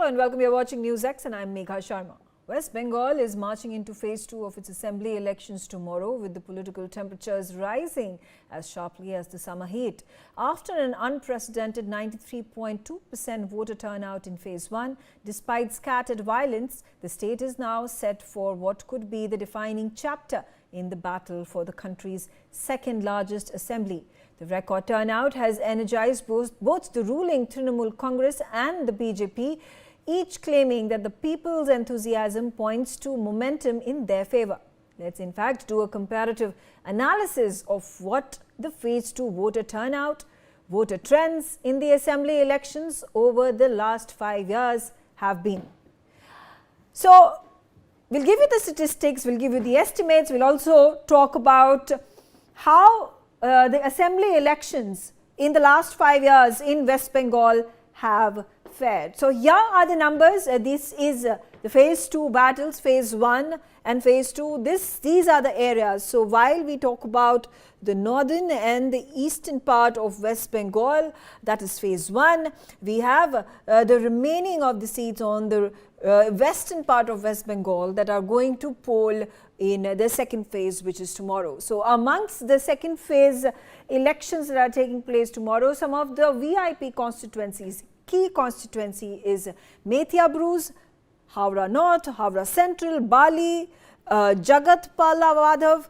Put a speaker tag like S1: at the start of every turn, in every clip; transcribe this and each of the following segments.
S1: Hello and welcome. You're watching NewsX and I'm Megha Sharma. West Bengal is marching into phase 2 of its assembly elections tomorrow, with the political temperatures rising as sharply as the summer heat. After an unprecedented 93.2% voter turnout in phase 1, despite scattered violence, the state is now set for what could be the defining chapter in the battle for the country's second largest assembly. The record turnout has energized both the ruling Trinamool Congress and the BJP, each claiming that the people's enthusiasm points to momentum in their favor. Let's in fact do a comparative analysis of what the phase 2 voter turnout, voter trends in the assembly elections over the last 5 years have been. So we'll give you the statistics, we'll give you the estimates, we'll also talk about how the assembly elections in the last 5 years in West Bengal have fared. So here are the numbers. This is the phase 2 battles, phase 1 and phase 2. These are the areas. So while we talk about the northern and the eastern part of West Bengal, that is phase 1, we have the remaining of the seats on the western part of West Bengal that are going to poll in the second phase, which is tomorrow. So amongst the second phase elections that are taking place tomorrow, some of the VIP constituencies, key constituency is Methia Bruce, Howrah North, Howrah Central, Bali, Jagat Palavadhav,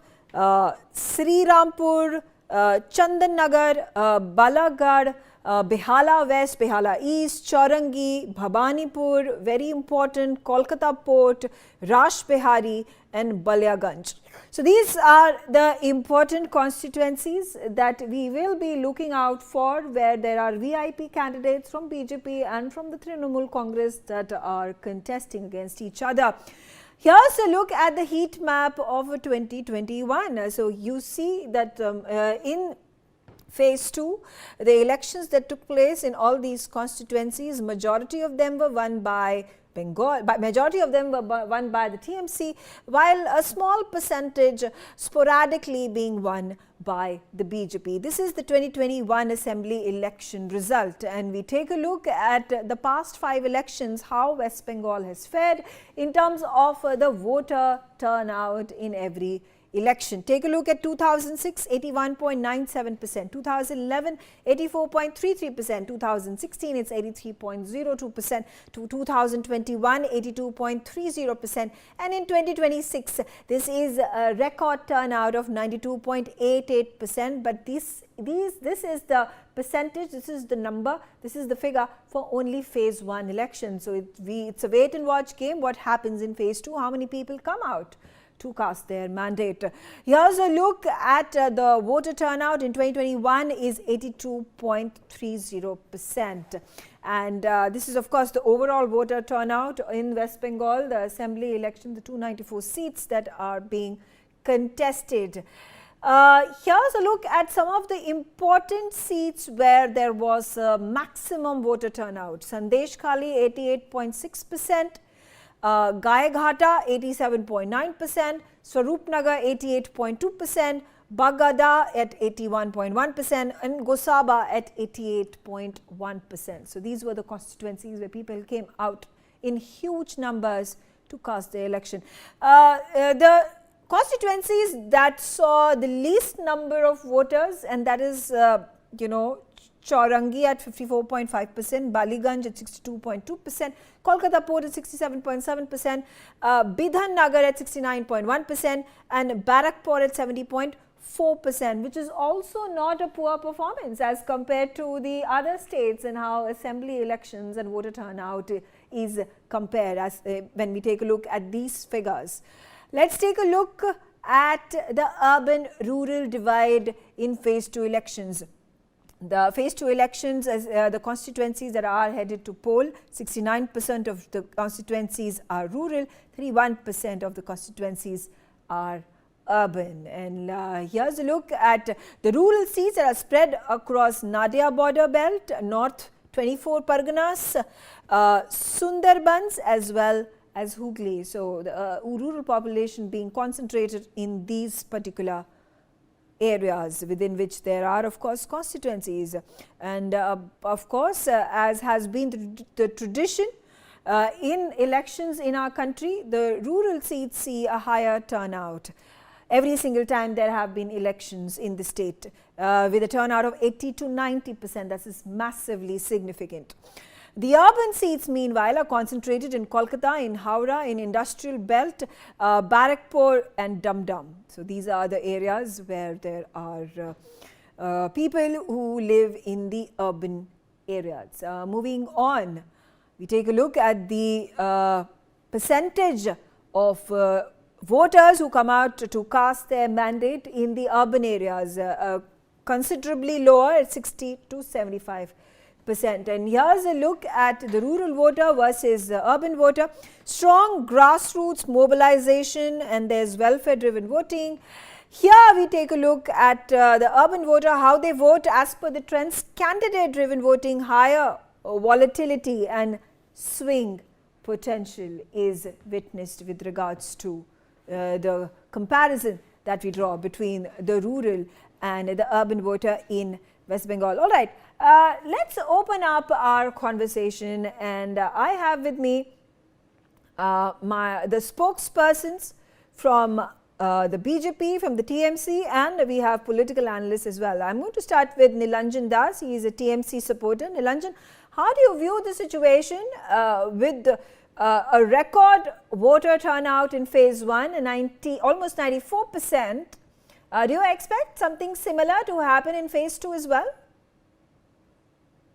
S1: Sri Rampur, Chandan Nagar, Balagad, Behala West, Behala East, Chaurangi, Bhabanipur, very important, Kolkata Port, Rash Behari and Baliaganj. So these are the important constituencies that we will be looking out for, where there are VIP candidates from BJP and from the Trinamool Congress that are contesting against each other. Here's a look at the heat map of 2021. So you see that in phase 2, the elections that took place in all these constituencies, majority of them were won by Bengal, but majority of them were won by the TMC, while a small percentage sporadically being won by the BJP. This is the 2021 assembly election result, and we take a look at the past 5 elections, how West Bengal has fared in terms of the voter turnout in every election. Take a look at 2006, 81.97%, 2011, 84.33%, 2016, it's 83.02%, to 2021, 82.30%, and in 2026, this is a record turnout of 92.88%, but this is the percentage, this is the number, this is the figure for only phase 1 election. So it's a wait and watch game. What happens in phase 2? How many people come out to cast their mandate? Here's a look at the voter turnout in 2021 is 82.30%, and this is of course the overall voter turnout in West Bengal, the assembly election, the 294 seats that are being contested. Here's a look at some of the important seats where there was maximum voter turnout. Sandesh Khali 88.6%, Gaighata 87.9%, Swarupnagar 88.2%, Bagada at 81.1% and Gosaba at 88.1%. So these were the constituencies where people came out in huge numbers to cast their election. The constituencies that saw the least number of voters, and that is Chaurangi at 54.5%, Baliganj at 62.2%, Kolkata Port at 67.7%, Bidhan Nagar at 69.1% and Barakpur at 70.4%, which is also not a poor performance as compared to the other states and how assembly elections and voter turnout is compared as when we take a look at these figures. Let's take a look at the urban-rural divide in phase 2 elections. The phase 2 elections, as the constituencies that are headed to poll, 69% of the constituencies are rural, 31% of the constituencies are urban. And here's a look at the rural seats that are spread across Nadia border belt, North 24 Parganas, Sundarbans as well as Hooghly. So the rural population being concentrated in these particular areas within which there are of course constituencies, and of course as has been the tradition, in elections in our country, the rural seats see a higher turnout. Every single time there have been elections in the state with a turnout of 80 to 90%. That is massively significant. The urban seats, meanwhile, are concentrated in Kolkata, in Howrah, in Industrial Belt, Barakpur and Dum Dum. So these are the areas where there are people who live in the urban areas. Moving on, we take a look at the percentage of voters who come out to cast their mandate in the urban areas, considerably lower at 60 to 75%. And here's a look at the rural voter versus the urban voter. Strong grassroots mobilization, and there's welfare-driven voting. Here we take a look at the urban voter, how they vote as per the trends. Candidate-driven voting, higher volatility and swing potential is witnessed with regards to the comparison that we draw between the rural and the urban voter in West Bengal. All right, let's open up our conversation, and I have with me the spokespersons from the BJP, from the TMC, and we have political analysts as well. I'm going to start with Nilanjan Das. He is a TMC supporter. Nilanjan, how do you view the situation with a record voter turnout in phase 1, almost 94%? Do you expect something similar to happen in phase 2 as well?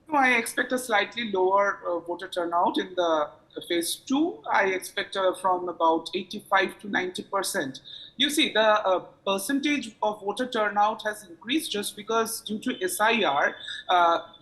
S2: No, I expect a slightly lower voter turnout in the phase 2. I expect from about 85 to 90%. You see, the percentage of voter turnout has increased just because due to SIR,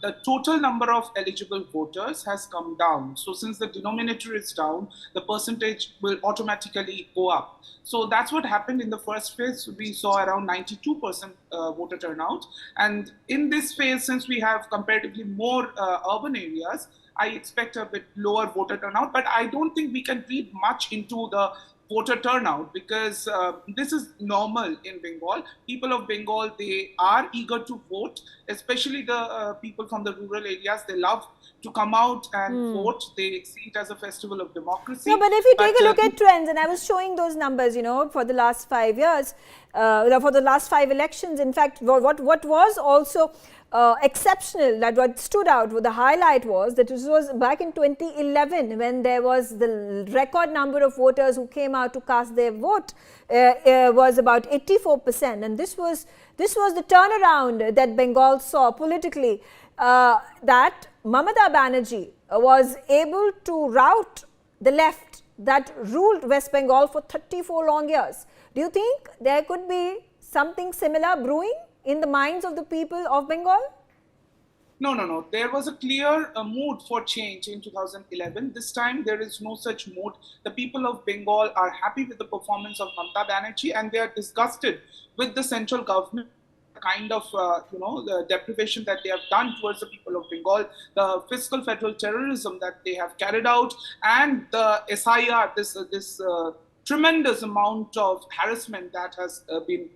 S2: the total number of eligible voters has come down. So since the denominator is down, the percentage will automatically go up. So that's what happened in the first phase. We saw around 92% voter turnout. And in this phase, since we have comparatively more urban areas, I expect a bit lower voter turnout, but I don't think we can read much into the voter turnout because this is normal in Bengal. People of Bengal, they are eager to vote, especially the people from the rural areas. They love to come out and vote. They see it as a festival of democracy.
S1: No, but if you take a look at trends, and I was showing those numbers, for the last 5 years, for the last 5 elections, in fact, what was also exceptional, that what stood out, the highlight was that this was back in 2011 when there was the record number of voters who came out to cast their vote was about 84%, and this was the turnaround that Bengal saw politically, that Mamata Banerjee was able to rout the left that ruled West Bengal for 34 long years. Do you think there could be something similar brewing in the minds of the people of Bengal?
S2: No. There was a clear mood for change in 2011. This time, there is no such mood. The people of Bengal are happy with the performance of Mamata Banerjee, and they are disgusted with the central government kind of, the deprivation that they have done towards the people of Bengal, the fiscal federal terrorism that they have carried out, and the SIR, this tremendous amount of harassment that has been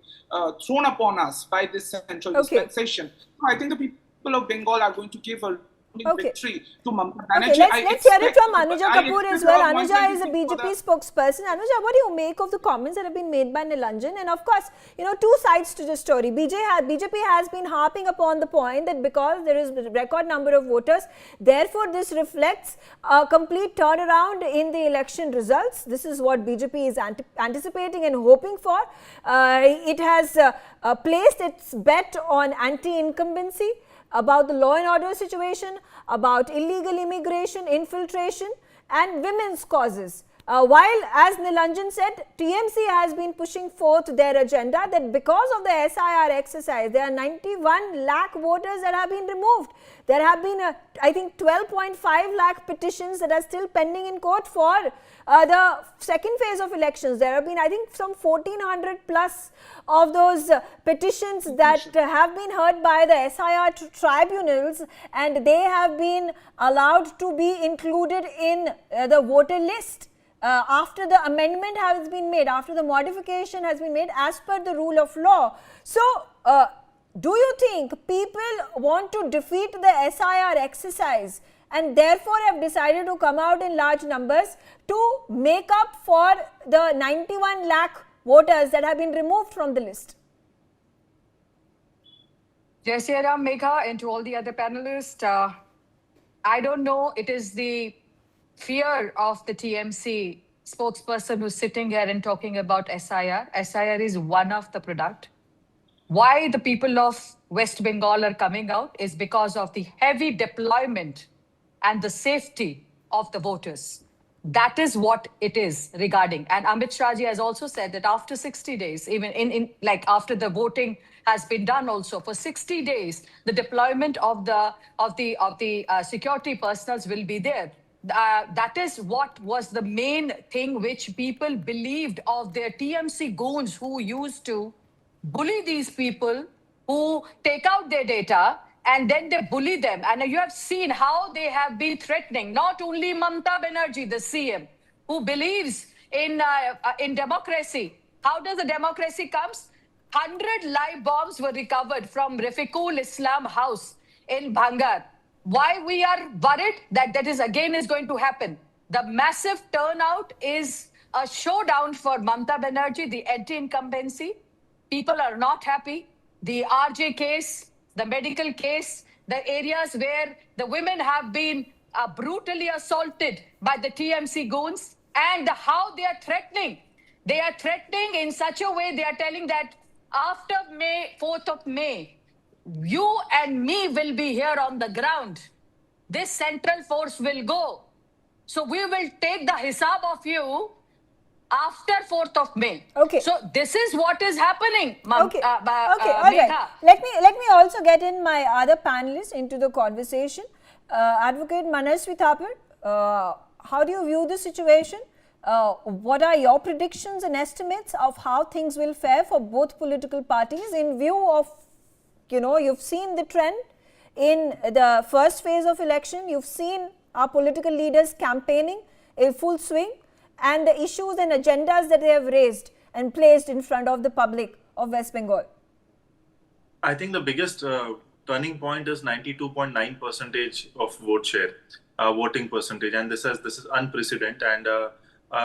S2: thrown upon us by this central dispensation. So I think the people of Bengal are going to give a victory to Mamata Banerjee.
S1: Let's hear it from Anuja Kapoor as well. Anuja is a BJP spokesperson. Anuja, what do you make of the comments that have been made by Nilanjan? And of course, two sides to the story. BJP has been harping upon the point that because there is a record number of voters, therefore this reflects a complete turnaround in the election results. This is what BJP is anticipating and hoping for. It has placed its bet on anti-incumbency, about the law and order situation, about illegal immigration, infiltration, and women's causes. While, as Nilanjan said, TMC has been pushing forth their agenda that because of the SIR exercise, there are 91 lakh voters that have been removed. There have been, I think, 12.5 lakh petitions that are still pending in court for the second phase of elections. There have been, I think, some 1400 plus of those petitions that have been heard by the SIR tribunals, and they have been allowed to be included in the voter list. After the amendment has been made, after the modification has been made as per the rule of law. So, do you think people want to defeat the SIR exercise and therefore have decided to come out in large numbers to make up for the 91 lakh voters that have been removed from the list.
S3: Jai Shri Ram, Megha, and to all the other panelists, I don't know, it is the fear of the TMC spokesperson who's sitting here and talking about SIR. SIR is one of the product. Why the people of West Bengal are coming out is because of the heavy deployment and the safety of the voters. That is what it is regarding. And Amit Shah ji has also said that after 60 days, even like after the voting has been done also, for 60 days, the deployment of the security personals will be there. That is what was the main thing which people believed of their TMC goons who used to bully these people, who take out their data and then they bully them. And you have seen how they have been threatening, not only Mamata Banerjee, the CM, who believes in democracy. How does the democracy comes? 100 live bombs were recovered from Rafiqul Islam house in Bhangar. Why we are worried that is again is going to happen? The massive turnout is a showdown for Mamata Banerjee, the anti-incumbency. People are not happy. The RJ case, the medical case, the areas where the women have been brutally assaulted by the TMC goons, and how they are threatening. They are threatening in such a way, they are telling that after 4th of May, you and me will be here on the ground. This central force will go. So we will take the hisab of you after 4th of May.
S1: Okay.
S3: So this is what is happening.
S1: Okay. All right. Let me also get in my other panelists into the conversation. Advocate Manasvi Thapar, how do you view the situation? What are your predictions and estimates of how things will fare for both political parties in view of, you've seen the trend in the first phase of election, you've seen our political leaders campaigning in full swing, and the issues and agendas that they have raised and placed in front of the public of West Bengal?
S4: I think the biggest turning point is 92.9% of vote share, voting percentage, and this is unprecedented. And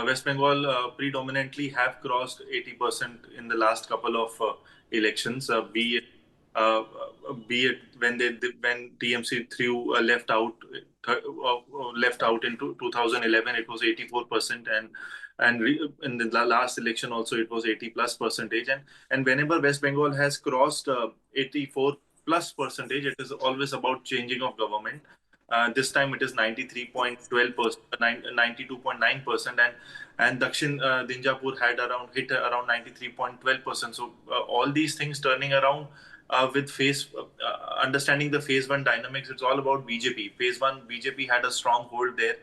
S4: West Bengal predominantly have crossed 80% in the last couple of elections, be it when TMC threw left out in 2011, it was 84%, and in the last election also it was 80+%, and whenever West Bengal has crossed 84+%, it is always about changing of government. This time it is 93.12%, 92.9%, and Dakshin Dinjapur had hit around 93.12%. So all these things turning around with understanding the phase 1 dynamics. It's all about BJP. Phase 1, BJP had a strong hold there.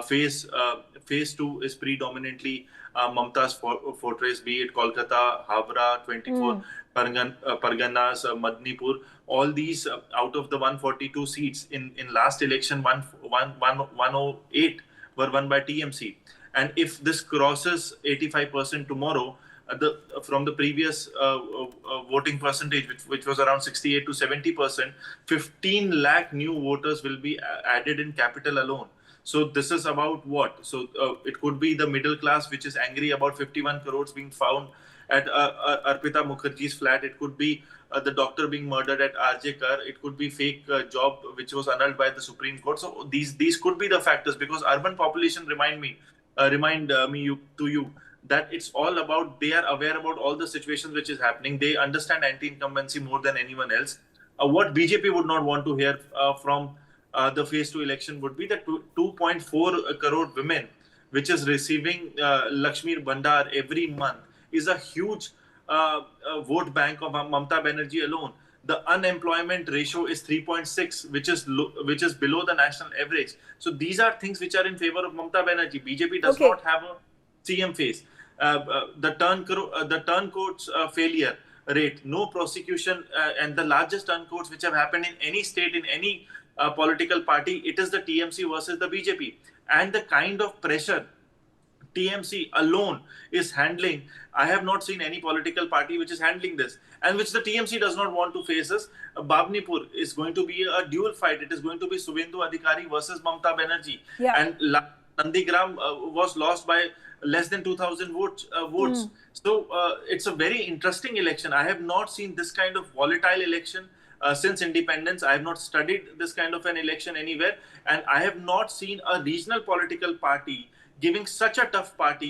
S4: Phase 2 is predominantly Mamata's fortress, be it Kolkata, Havra, 24 Parganas, Madnipur. All these out of the 142 seats in last election, 108 were won by TMC. And if this crosses 85% tomorrow, from the previous voting percentage, which was around 68 to 70%, 15 lakh new voters will be added in capital alone. So this is about what? So it could be the middle class, which is angry about 51 crores being found at Arpita Mukherjee's flat. It could be the doctor being murdered at RJ Kar. It could be fake job which was annulled by the Supreme Court. So these could be the factors, because urban population remind me to you that it's all about, they are aware about all the situations which is happening. They understand anti-incumbency more than anyone else. What BJP would not want to hear from the phase 2 election would be that 2.4 crore women, which is receiving Lakshmi Bhandar every month, is a huge vote bank of Mamata Banerjee alone. The unemployment ratio is 3.6, which is below the national average. So these are things which are in favor of Mamata Banerjee. BJP does not have a CM phase. The turncoats failure rate, no prosecution, and the largest turncoats which have happened in any state, in any political party, it is the TMC versus the BJP. And the kind of pressure TMC alone is handling, I have not seen any political party which is handling this, and which the TMC does not want to face us. Babnipur is going to be a dual fight. It is going to be Suvendu Adhikari versus Mamata Banerjee.
S1: Yeah.
S4: And Nandigram was lost by less than 2,000 votes. So it's a very interesting election. I have not seen this kind of volatile election since independence. I have not studied this kind of an election anywhere, and I have not seen a regional political party giving such a tough fight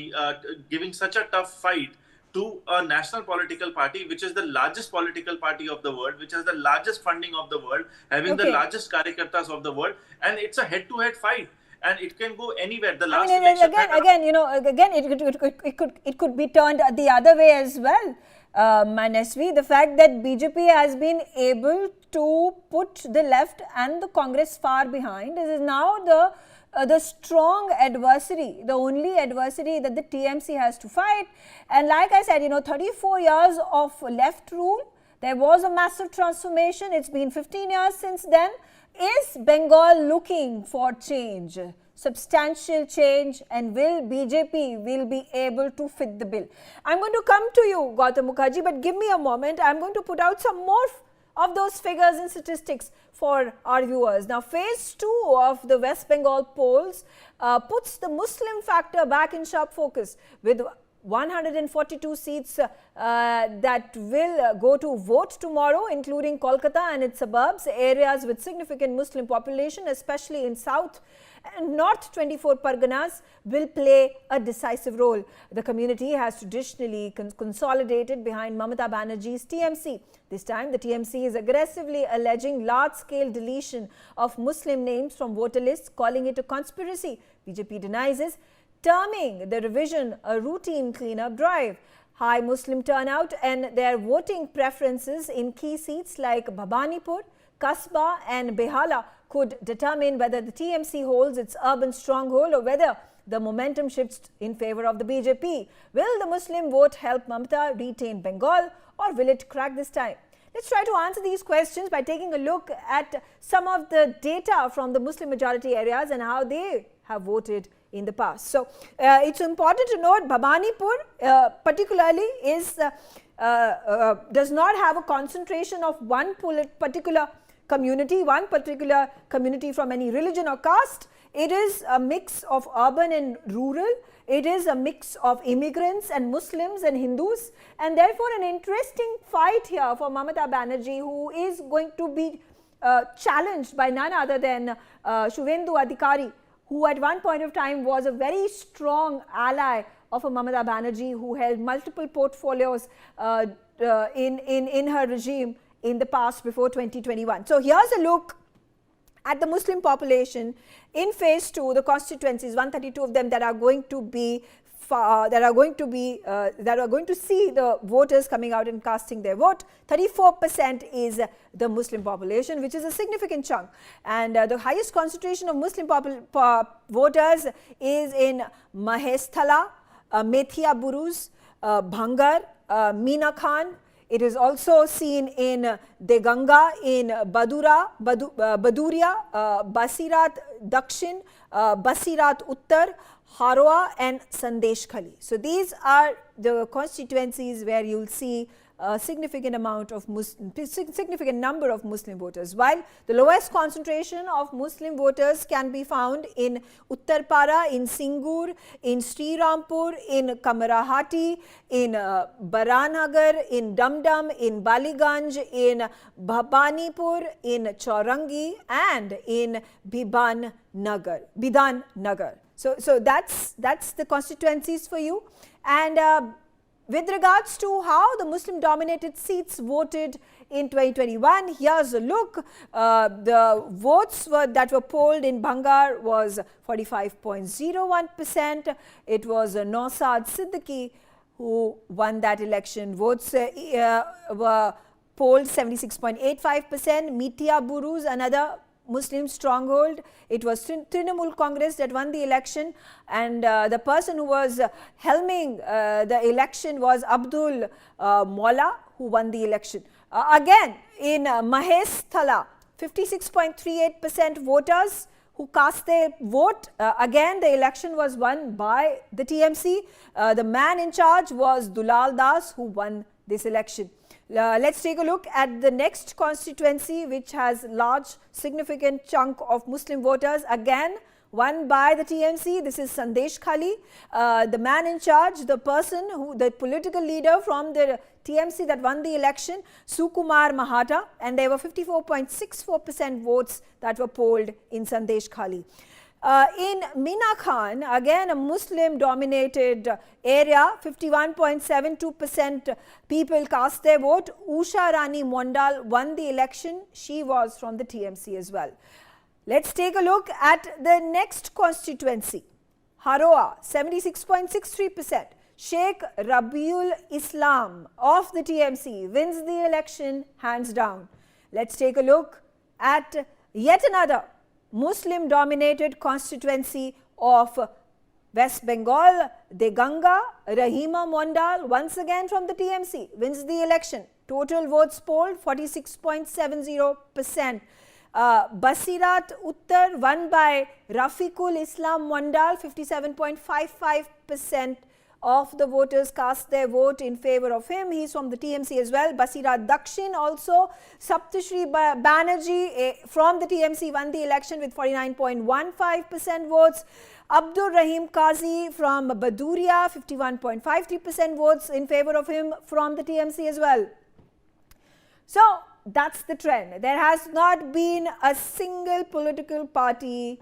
S4: to a national political party, which is the largest political party of the world, which has the largest funding of the world, having the largest karyakartas of the world, and it's a head-to-head fight. And it can go anywhere. The last election
S1: it could be turned the other way as well. Manasvi, the fact that BJP has been able to put the left and the Congress far behind is now the strong adversary, the only adversary that the TMC has to fight. And like I said, 34 years of left rule, there was a massive transformation. It's been 15 years since then. Is Bengal looking for change, substantial change, and will BJP be able to fit the bill? I'm going to come to you, Gautam Mukherjee, but give me a moment. I'm going to put out some more of those figures and statistics for our viewers. Now, phase 2 of the West Bengal polls puts the Muslim factor back in sharp focus, with 142 seats that will go to vote tomorrow, including Kolkata and its suburbs. Areas with significant Muslim population, especially in South and North 24 Parganas, will play a decisive role. The community has traditionally consolidated behind Mamata Banerjee's TMC. This time, the TMC is aggressively alleging large-scale deletion of Muslim names from voter lists, calling it a conspiracy. BJP denies this, terming the revision a routine cleanup drive. High Muslim turnout and their voting preferences in key seats like Bhabanipur, Kasba and Behala could determine whether the TMC holds its urban stronghold or whether the momentum shifts in favor of the BJP. Will the Muslim vote help Mamata retain Bengal, or will it crack this time? Let's try to answer these questions by taking a look at some of the data from the Muslim majority areas and how they have voted in the past. So, it's important to note Bhabanipur particularly does not have a concentration of one particular community from any religion or caste. It is a mix of urban and rural. It is a mix of immigrants and Muslims and Hindus, and therefore an interesting fight here for Mamata Banerjee, who is going to be challenged by none other than Suvendu Adhikari, who at one point of time was a very strong ally of Mamata Banerjee, who held multiple portfolios in her regime in the past before 2021. So here's a look at the Muslim population in phase 2, the constituencies, 132 of them that are going to see the voters coming out and casting their vote. 34% is the Muslim population, which is a significant chunk. And the highest concentration of Muslim voters is in Mahesthala, Methia Buruz, Bhangar, Meena Khan. It is also seen in Deganga, in Baduria, Basirat Dakshin, Basirat Uttar, Haroa and Sandesh Khali. So these are the constituencies where you'll see a significant number of Muslim voters, while the lowest concentration of Muslim voters can be found in Uttarpara, in Singur, in Srirampur, in Kamarahati, in Baranagar, in Damdam, in Baliganj, in Bhabanipur, in Chaurangi and in Bidan Nagar. So that's the constituencies for you. And with regards to how the Muslim-dominated seats voted in 2021, here's a look. The votes that were polled in Bhangar was 45.01%. It was Nausad Siddiqui who won that election. Votes were polled 76.85%. Mithia Buruz, another Muslim stronghold. It was Trinamool Congress that won the election, and the person who was helming the election was Abdul Molla, who won the election. Again, in Mahesthala, 56.38% voters who cast their vote. Again, the election was won by the TMC. The man in charge was Dulal Das, who won this election. Let's take a look at the next constituency, which has large significant chunk of Muslim voters. Again, won by the TMC. This is Sandesh Khali. The man in charge, the political leader from the TMC that won the election, Sukumar Mahata, and there were 54.64% votes that were polled in Sandesh Khali. In Meena Khan, again a Muslim-dominated area, 51.72% people cast their vote. Usha Rani Mondal won the election. She was from the TMC as well. Let's take a look at the next constituency. Haroa, 76.63%. Sheikh Rabiul Islam of the TMC wins the election hands down. Let's take a look at yet another Muslim-dominated constituency of West Bengal. Deganga, Rahima Mondal, once again from the TMC, wins the election. Total votes polled, 46.70%. Basirat Uttar won by Rafiqul Islam Mondal, 57.55% of the voters cast their vote in favor of him. He's from the TMC as well. Basirat Dakshin also. Saptashri Banerjee from the TMC won the election with 49.15% votes. Abdur Rahim Qazi from Baduria, 51.53% votes in favor of him from the TMC as well. So that's the trend. There has not been a single political party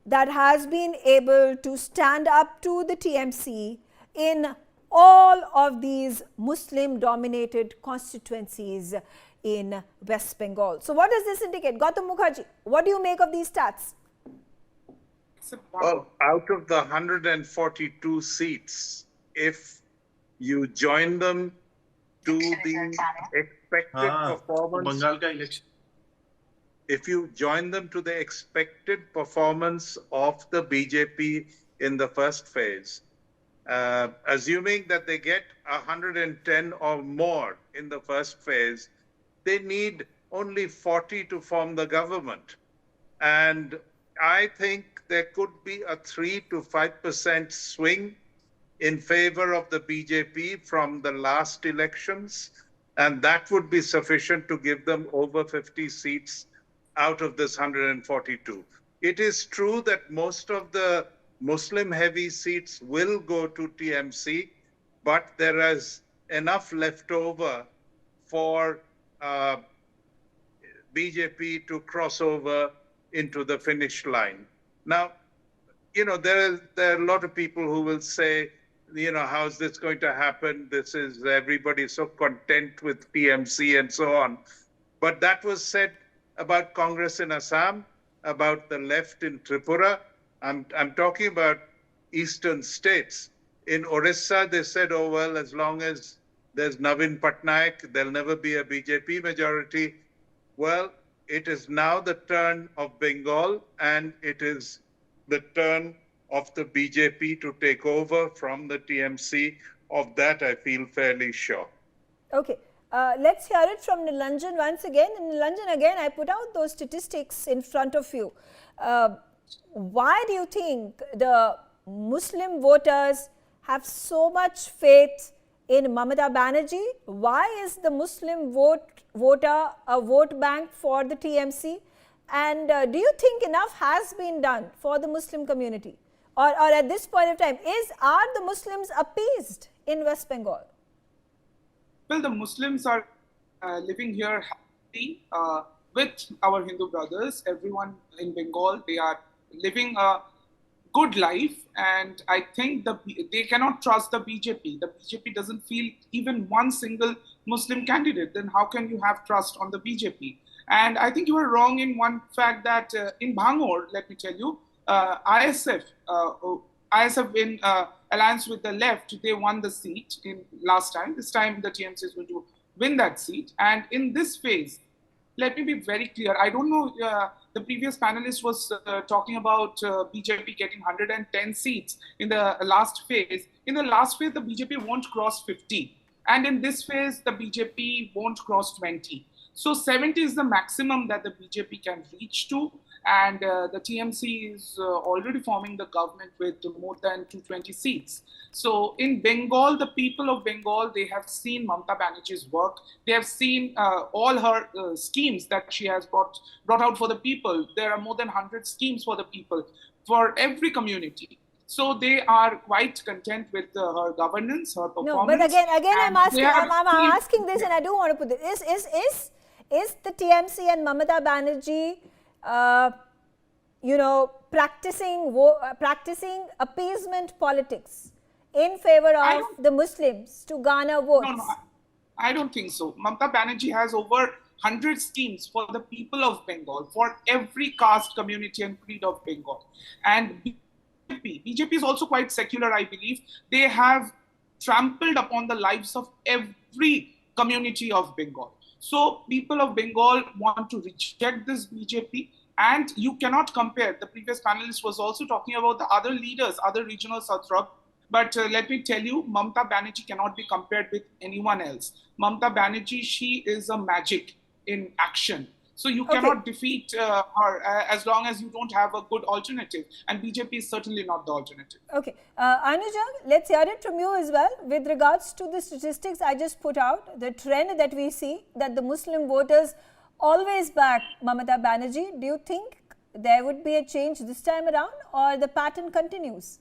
S1: that has been able to stand up to the TMC in all of these Muslim-dominated constituencies in West Bengal. So what does this indicate? Gautam Mukherjee, what do you make of these stats?
S5: Well, out of the 142 seats, if you join them to the expected performance,
S4: Bengal ka election.
S5: if you join them to the expected performance of the BJP in the first phase, assuming that they get 110 or more in the first phase, they need only 40 to form the government. And I think there could be a 3 to 5% swing in favor of the BJP from the last elections. And that would be sufficient to give them over 50 seats out of this 142. It is true that most of the Muslim-heavy seats will go to TMC, but there is enough left over for BJP to cross over into the finish line. Now, there are a lot of people who will say, how's this going to happen? This is everybody so content with TMC and so on. But that was said about Congress in Assam, about the left in Tripura. I'm talking about eastern states. In Orissa, they said, oh, well, as long as there's Navin Patnaik, there'll never be a BJP majority. Well, it is now the turn of Bengal, and it is the turn of the BJP to take over from the TMC. Of that, I feel fairly sure.
S1: Okay. Let's hear it from Nilanjan once again. And Nilanjan, again, I put out those statistics in front of you. Why do you think the Muslim voters have so much faith in Mamata Banerjee? Why is the Muslim voter a vote bank for the TMC? And do you think enough has been done for the Muslim community? Or at this point of time, are the Muslims appeased in West Bengal?
S2: Well, the Muslims are living here happily with our Hindu brothers. Everyone in Bengal, they are living a good life, and I think they cannot trust the BJP. The BJP doesn't feel even one single Muslim candidate. Then how can you have trust on the BJP? And I think you are wrong in one fact that in Bangor, let me tell you, ISF in alliance with the left, they won the seat in last time. This time the TMC is going to win that seat. And in this phase, let me be very clear. I don't know, the previous panelist was talking about BJP getting 110 seats in the last phase. In the last phase, the BJP won't cross 50. And in this phase, the BJP won't cross 20. So 70 is the maximum that the BJP can reach to. And the TMC is already forming the government with more than 220 seats. So in Bengal, the people of Bengal, they have seen Mamata Banerjee's work. They have seen all her schemes that she has brought out for the people. There are more than 100 schemes for the people, for every community. So they are quite content with her governance, her performance.
S1: No, but again, I'm asking this, and I do want to put this: is the TMC and Mamata Banerjee, practicing appeasement politics in favor of the Muslims to garner votes?
S2: No, I don't think so. Mamata Banerjee has over 100 schemes for the people of Bengal, for every caste, community, and creed of Bengal, and BJP is also quite secular, I believe. They have trampled upon the lives of every community of Bengal. So people of Bengal want to reject this BJP, and you cannot compare. The previous panelist was also talking about the other leaders, other regional satrap. But let me tell you, Mamata Banerjee cannot be compared with anyone else. Mamata Banerjee, she is a magic in action. So you cannot defeat her as long as you don't have a good alternative. And BJP is certainly not the alternative.
S1: Okay. Anuja, let's hear it from you as well. With regards to the statistics I just put out, the trend that we see that the Muslim voters always back Mamata Banerjee, do you think there would be a change this time around, or the pattern continues?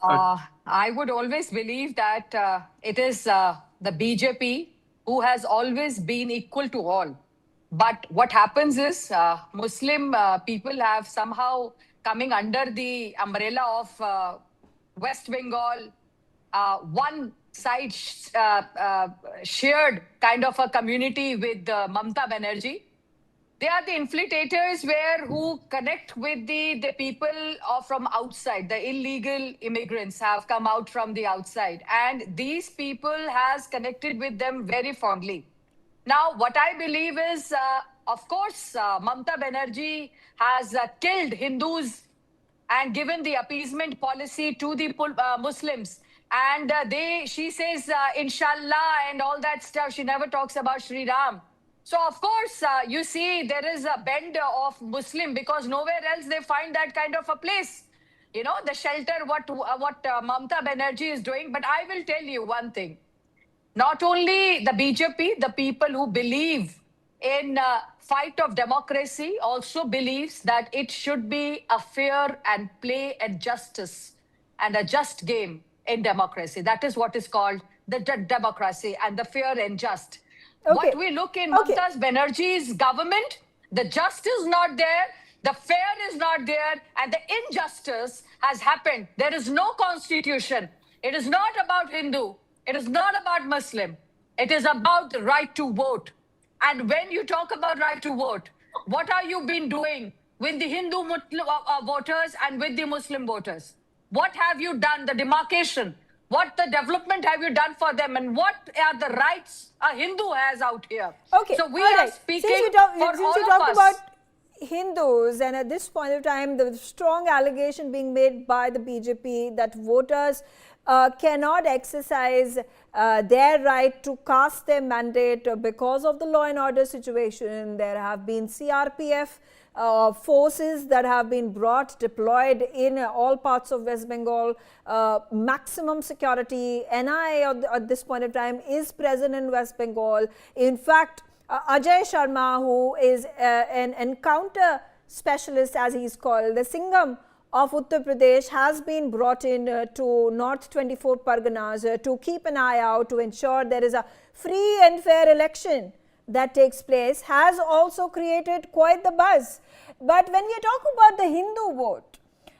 S3: I would always believe that it is the BJP who has always been equal to all. But what happens is Muslim people have somehow coming under the umbrella of West Bengal, one side shared kind of a community with Mamata Banerjee. They are the infiltrators who connect with the people from outside. The illegal immigrants have come out from the outside, and these people has connected with them very fondly. Now, what I believe is, of course, Mamata Banerjee has killed Hindus and given the appeasement policy to the Muslims. And she says, Inshallah, and all that stuff. She never talks about Sri Ram. So, of course, you see, there is a bend of Muslim, because nowhere else they find that kind of a place. You know, the shelter, what Mamata Banerjee is doing. But I will tell you one thing. Not only the BJP, the people who believe in fight of democracy also believes that it should be a fair and play and justice and a just game in democracy. That is what is called the democracy and the fair and just.
S1: Okay.
S3: What we look in Mamata Banerjee's government, the justice is not there, the fair is not there, and the injustice has happened. There is no constitution. It is not about Hindu. It is not about Muslim. It is about the right to vote. And when you talk about right to vote, what are you been doing with the Hindu voters and with the Muslim voters? What have you done? The demarcation. What the development have you done for them, and what are the rights a Hindu has out here?
S1: Okay,
S3: so we are speaking for all of us.
S1: Since you talked about Hindus, and at this point of time, the strong allegation being made by the BJP that voters cannot exercise their right to cast their mandate because of the law and order situation. There have been CRPF forces that have been deployed in all parts of West Bengal, maximum security. NI at this point of time is present in West Bengal. In fact, Ajay Sharma, who is an encounter specialist, as he is called, the Singham of Uttar Pradesh, has been brought in to North 24 Parganas to keep an eye out to ensure there is a free and fair election that takes place, has also created quite the buzz. But when we talk about the Hindu vote,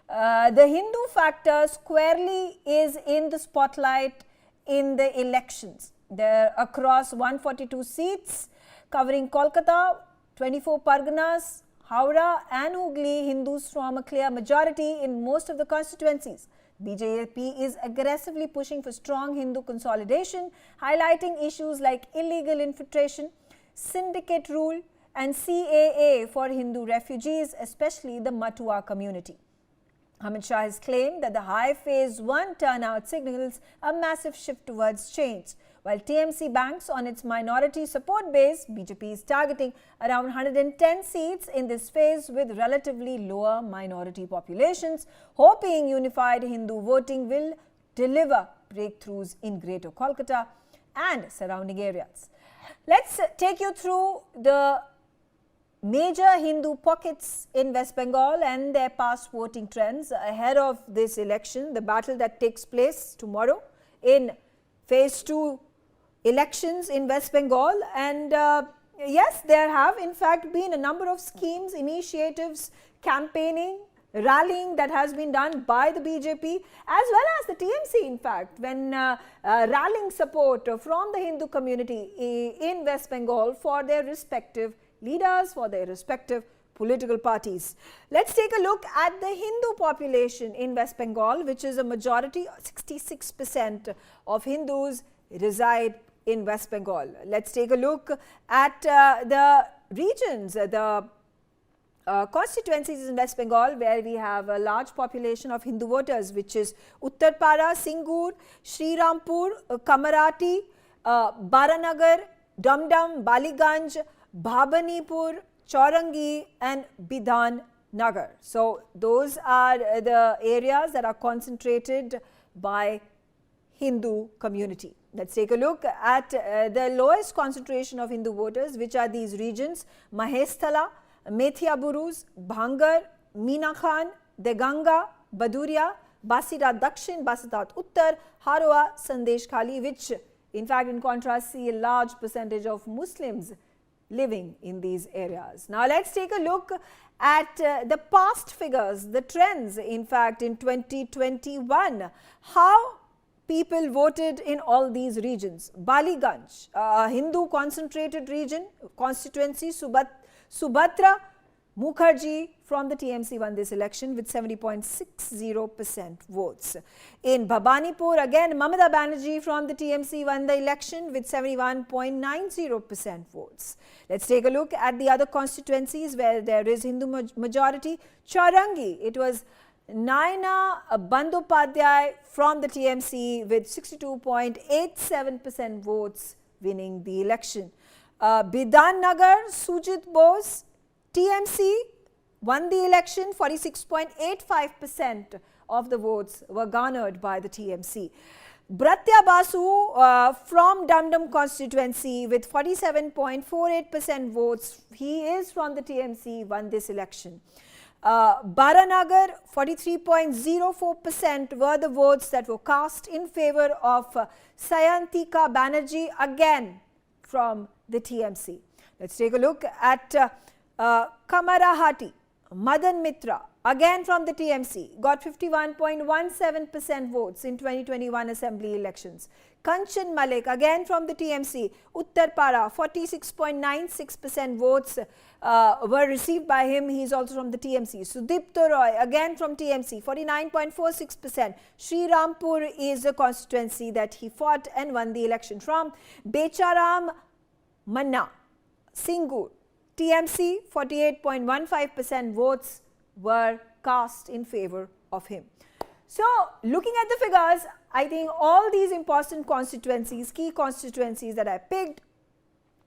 S1: the Hindu factor squarely is in the spotlight in the elections. There are across 142 seats covering Kolkata, 24 Parganas, Howrah and Hooghly, Hindus form a clear majority in most of the constituencies. BJP is aggressively pushing for strong Hindu consolidation, highlighting issues like illegal infiltration, syndicate rule and CAA for Hindu refugees, especially the Matua community. Amit Shah has claimed that the high phase 1 turnout signals a massive shift towards change. While TMC banks on its minority support base, BJP is targeting around 110 seats in this phase with relatively lower minority populations, hoping unified Hindu voting will deliver breakthroughs in Greater Kolkata and surrounding areas. Let's take you through the major Hindu pockets in West Bengal and their past voting trends ahead of this election, the battle that takes place tomorrow in phase 2 elections in West Bengal. And yes, there have in fact been a number of schemes, initiatives, campaigning, rallying that has been done by the BJP as well as the TMC in fact, when rallying support from the Hindu community in West Bengal for their respective leaders, for their respective political parties. Let's take a look at the Hindu population in West Bengal, which is a majority, 66% of Hindus reside in West Bengal. Let's take a look at the regions, the constituencies in West Bengal where we have a large population of Hindu voters, which is Uttarpara, Singur, Srirampur, Kamarati, Baranagar, Damdam, Baliganj, Bhabanipur, Chaurangi and Bidhan Nagar. So those are the areas that are concentrated by Hindu community. Let's take a look at the lowest concentration of Hindu voters, which are these regions: Mahesthala, Methia Buruz, Bhangar, Meenakhan, Deganga, Baduria, Basira Dakshin, Basitat Uttar, Haroa, Sandesh Khali, which in fact in contrast see a large percentage of Muslims living in these areas. Now let's take a look at the past figures, the trends in fact in 2021, how people voted in all these regions. Baliganj, Hindu concentrated region, constituency, Subhatra Mukherjee from the TMC won this election with 70.60% votes. In Bhabanipur, again Mamata Banerjee from the TMC won the election with 71.90% votes. Let's take a look at the other constituencies where there is Hindu majority. Chaurangi, it was Naina Bandopadhyay from the TMC with 62.87% votes winning the election. Bidhan Nagar, Sujit Bose, TMC won the election. 46.85% of the votes were garnered by the TMC. Bratya Basu from Damdam constituency with 47.48% votes, he is from the TMC, won this election. Baranagar, 43.04% were the votes that were cast in favor of Sayantika Banerjee, again from the TMC. Let's take a look at Kamarahati, Madan Mitra, again from the TMC, got 51.17% votes in 2021 assembly elections. Kanchan Malik, again from the TMC, Uttarpara, 46.96% votes were received by him. He is also from the TMC. Sudipto Roy, again from TMC, 49.46%. Srirampur is the constituency that he fought and won the election from. Becharam Manna, Singur, TMC, 48.15% votes were cast in favor of him. So, looking at the figures, I think all these important constituencies, key constituencies that I picked,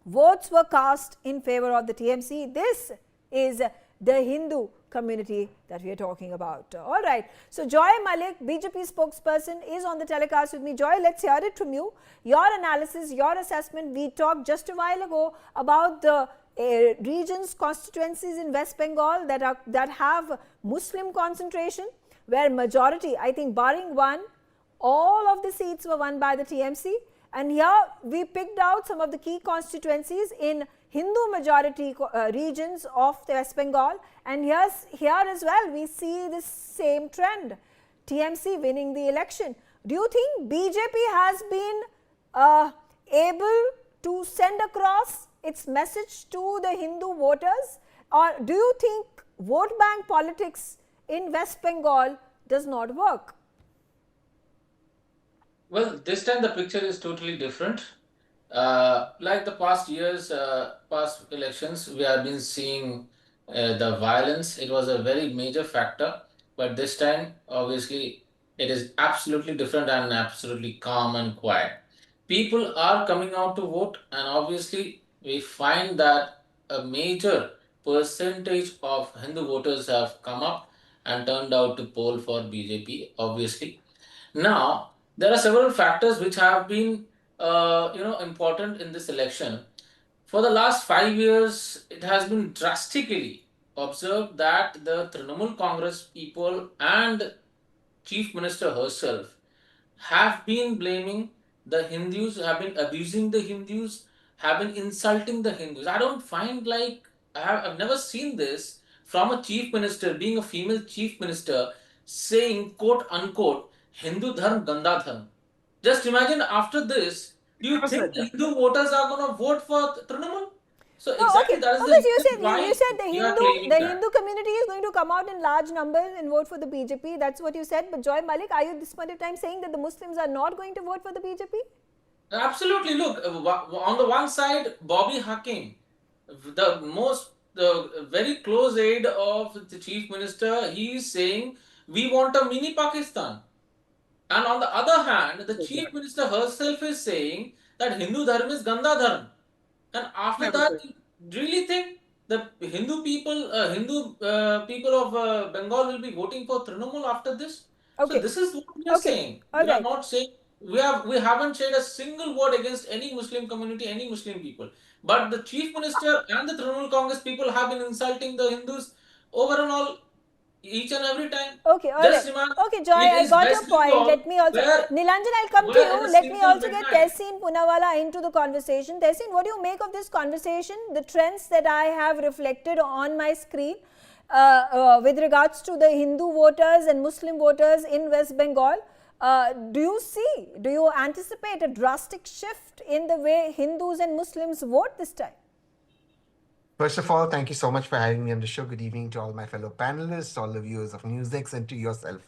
S1: votes were cast in favor of the TMC. This is the Hindu community that we are talking about. All right. So, Joy Malik, BJP spokesperson, is on the telecast with me. Joy, let's hear it from you. Your analysis, your assessment. We talked just a while ago about the regions, constituencies in West Bengal that have Muslim concentration, where majority, I think barring one, all of the seats were won by the TMC. And here we picked out some of the key constituencies in Hindu majority regions of the West Bengal. And here as well, we see this same trend, TMC winning the election. Do you think BJP has been able to send across its message to the Hindu voters? Or do you think vote bank politics in West Bengal does not work?
S6: Well, this time the picture is totally different. Like the past years, past elections, we have been seeing the violence. It was a very major factor, but this time, obviously, it is absolutely different and absolutely calm and quiet. people are coming out to vote, and obviously we find that a major percentage of Hindu voters have come up and turned out to poll for BJP, obviously. Now, there are several factors which have been important in this election. For the last 5 years, it has been drastically observed that the Trinamool Congress people and Chief Minister herself have been blaming the Hindus, have been abusing the Hindus, have been insulting the Hindus. I don't find like I've never seen this from a chief minister, being a female chief minister, saying quote unquote Hindu dharm ganda dharm. Just imagine after this, do you
S2: Never
S6: think
S2: said
S6: the
S2: that.
S6: Hindu voters are gonna vote for Trinamool? So
S1: No, okay.
S6: exactly that is the
S1: Because
S6: reason
S1: you
S6: why
S1: said
S6: we are claiming
S1: the
S6: that.
S1: Hindu community is going to come out in large numbers and vote for the BJP. That's what you said. But Joy Malik, are you this point of time saying that the Muslims are not going to vote for the BJP?
S6: Absolutely. Look, on the one side, Bobby Hakim, the very close aide of the chief minister, he is saying we want a mini Pakistan. And on the other hand, the chief minister herself is saying that Hindu dharma is Ganda dharma. And after
S2: Never
S6: that,
S2: said.
S6: you really think the Hindu people of Bengal will be voting for Trinamool after this? So
S1: Okay.
S6: this is what we are
S1: Okay.
S6: saying.
S1: All
S6: We are
S1: right.
S6: not saying we haven't said a single word against any Muslim community, any Muslim people. But the chief minister and the Trinamool Congress people have been insulting the Hindus over and all each and every time.
S1: Okay, all
S6: Just
S1: right.
S6: imagine
S1: Okay, Joy,
S6: it
S1: I
S6: is
S1: got your
S6: West
S1: point.
S6: Bengal
S1: Let me also,
S6: where
S1: Nilanjan, I'll come to
S6: in
S1: you.
S6: a
S1: Let me
S6: single
S1: also get
S6: midnight.
S1: Tehseen Poonawala into the conversation. Tehseen, what do you make of this conversation? The trends that I have reflected on my screen with regards to the Hindu voters and Muslim voters in West Bengal. Do you anticipate a drastic shift in the way Hindus and Muslims vote this time?
S7: First of all, thank you so much for having me on the show. Good evening to all my fellow panelists, all the viewers of NewsX, and to yourself.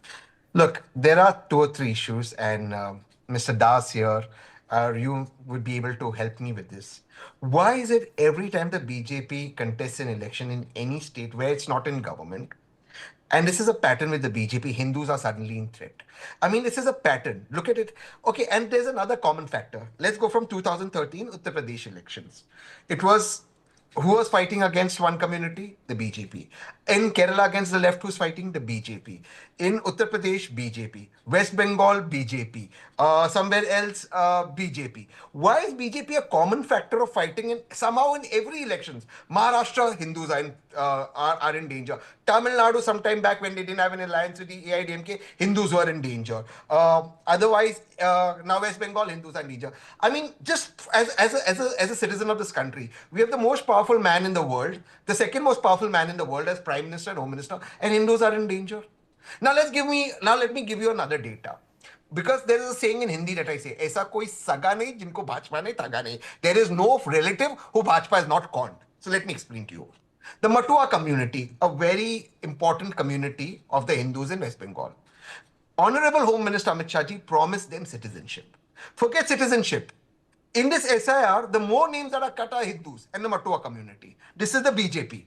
S7: Look, there are two or three issues, and Mr. Das here, you would be able to help me with this. Why is it every time the BJP contests an election in any state where it's not in government, and this is a pattern with the BJP, Hindus are suddenly in threat? I mean, this is a pattern. Look at it. Okay, and there's another common factor. Let's go from 2013 Uttar Pradesh elections. It was who was fighting against one community? The BJP. In Kerala, against the left, who's fighting? The BJP. In Uttar Pradesh, BJP. West Bengal, BJP. Somewhere else, BJP. Why is BJP a common factor of fighting in somehow in every elections? Maharashtra, Hindus are in danger. Tamil Nadu, sometime back when they didn't have an alliance with the AIDMK, Hindus were in danger. Otherwise, now West Bengal, Hindus are in danger. I mean, just as a citizen of this country, we have the most powerful man in the world, the second most powerful man in the world as Prime Minister and Home Minister, and Hindus are in danger. Now let me give you another data. Because there is a saying in Hindi that I say, ऐसा कोई सगा नहीं जिनको भाजपा ने ठगा नहीं. There is no relative who Bhajpa has not conned. So let me explain to you. The Matua community, a very important community of the Hindus in West Bengal. Honorable Home Minister Amit Shah ji promised them citizenship. Forget citizenship. In this SIR, the more names that are cut are Hindus and the Matua community. This is the BJP.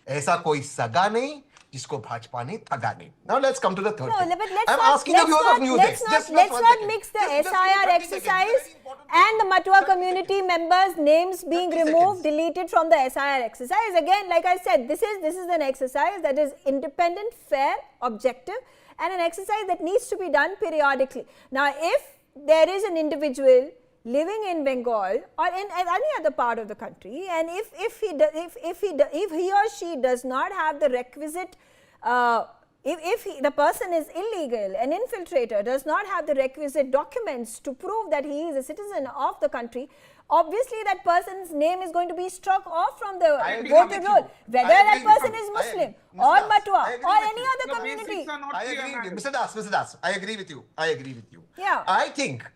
S7: ऐसा कोई सगा नहीं जिसको भाजपा ने ठगा नहीं. Now let's come to the third thing.
S1: But
S7: I'm asking the viewers of NewsX.
S1: let's not mix the SIR exercise and the Matua community members' names being removed, deleted from the SIR exercise. Again, like I said, this is an exercise that is independent, fair, objective, and an exercise that needs to be done periodically. Now, if there is an individual living in Bengal or in any other part of the country, and if he or she does not have the requisite, the person is illegal, an infiltrator does not have the requisite documents to prove that he is a citizen of the country, obviously that person's name is going to be struck off from the voter roll, whether that person is Muslim or Matua or any other community.
S7: I agree with you. Mr. Das, I agree with you.
S1: Yeah.
S7: I think,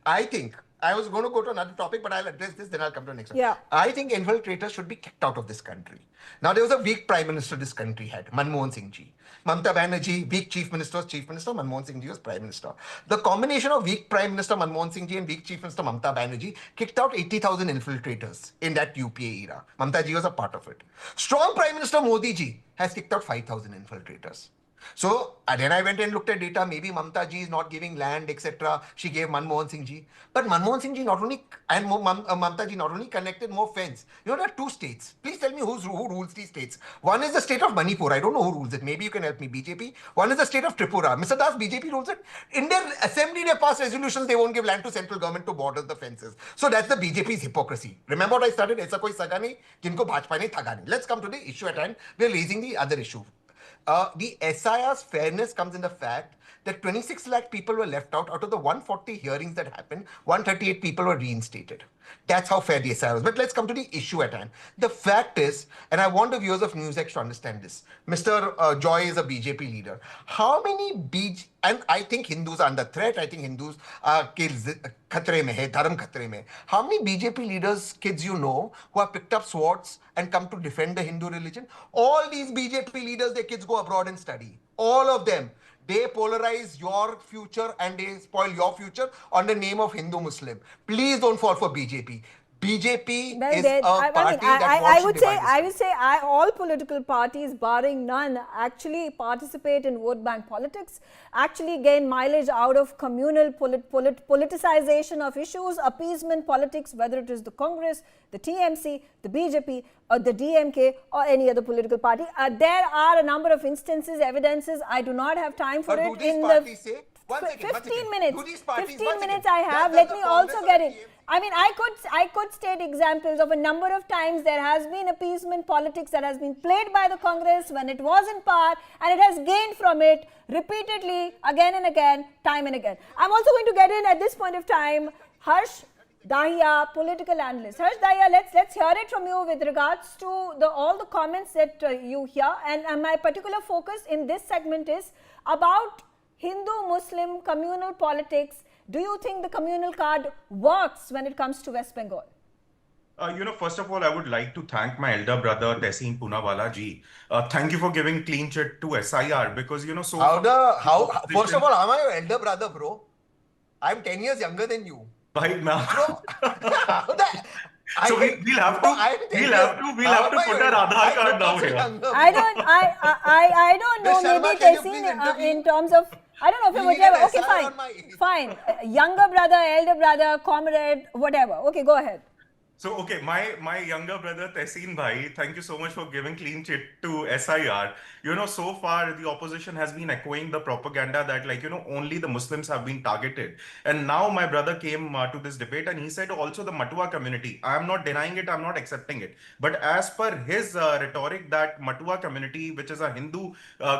S7: I was going to go to another topic, but I'll address this, then I'll come to the next one.
S1: Yeah.
S7: I think infiltrators should be kicked out of this country. Now, there was a weak Prime Minister this country had, Manmohan Singh ji. Mamta Banerjee, weak Chief Minister was Chief Minister, Manmohan Singh ji was Prime Minister. The combination of weak Prime Minister Manmohan Singh ji and weak Chief Minister Mamta Banerjee kicked out 80,000 infiltrators in that UPA era. Mamta ji was a part of it. Strong Prime Minister Modi ji has kicked out 5,000 infiltrators. So then I went and looked at data. Maybe Mamta ji is not giving land, etc. She gave Manmohan Singh ji. But Manmohan Singh ji not only and Mamta ji not only connected more fence. There are two states. Please tell me who rules these states. One is the state of Manipur. I don't know who rules it. Maybe you can help me. BJP. One is the state of Tripura. Mr. Das, BJP rules it. In their assembly, they pass resolutions. They won't give land to central government to border the fences. So that's the BJP's hypocrisy. Remember what I started? Aisa koi saga nahi, jinko bhajpa ne thaga nahi. Let's come to the issue at hand. We're raising the other issue. The SIR's fairness comes in the fact that 26 lakh people were left out of the 140 hearings that happened. 138 people were reinstated. That's how fair the SIR was. But let's come to the issue at hand. The fact is, and I want the viewers of NewsX to understand this, Mr. Joy is a BJP leader. How many and I think Hindus are under threat. I think Hindus are khatre mein hai, dharam khatre mein. How many BJP leaders, kids you know, who have picked up swords and come to defend the Hindu religion? All these BJP leaders, their kids go abroad and study. All of them. They polarize your future and they spoil your future on the name of Hindu Muslim. Please don't fall for BJP. BJP is a party that wants to divide
S1: I would say all political parties, barring none, actually participate in vote bank politics, actually gain mileage out of communal politicization of issues, appeasement politics, whether it is the Congress, the TMC, the BJP, or the DMK, or any other political party. There are a number of instances, evidences. I do not have time for it.
S7: In the
S1: 15 minutes. 15 minutes I have. Let me also get it. I mean, I could state examples of a number of times there has been appeasement politics that has been played by the Congress when it was in power, and it has gained from it repeatedly, again and again, time and again. I'm also going to get in at this point of time Harsh Dahiya, political analyst. Harsh Dahiya, let's hear it from you with regards to all the comments that you hear. And my particular focus in this segment is about Hindu-Muslim communal politics. Do you think the communal card works when it comes to West Bengal?
S8: First of all, I would like to thank my elder brother, Tehseen Poonawala ji. Thank you for giving clean chit to SIR because, so...
S7: First of all, how am I your elder brother, bro? I'm 10 years younger than you.
S8: Bhai,
S7: Bro,
S8: so we'll have to put our Aadhaar card down here.
S1: I don't know, maybe Tehseen in terms of, I don't know, if whatever. Okay, fine. Younger brother, elder brother, comrade, whatever. Okay, go ahead.
S8: So, okay, my younger brother, Tehseen Bhai, thank you so much for giving clean chit to SIR. So far, the opposition has been echoing the propaganda that, only the Muslims have been targeted. And now my brother came to this debate and he said also the Matua community. I am not denying it, I'm not accepting it. But as per his rhetoric, that Matua community, which is a Hindu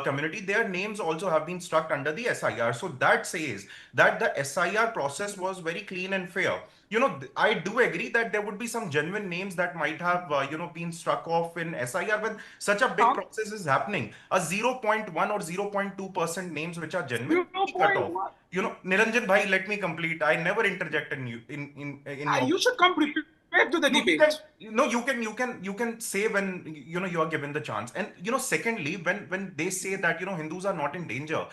S8: community, their names also have been struck under the SIR. So that says that the SIR process was very clean and fair. I do agree that there would be some genuine names that might have, been struck off in SIR when such a big process is happening. A 0.1 or 0.2% names which are genuine cut off. Niranjan Bhai, let me complete. I never interject in you.
S2: You should come prepared to the debate.
S8: You can say when you are given the chance. And secondly, when they say that Hindus are not in danger,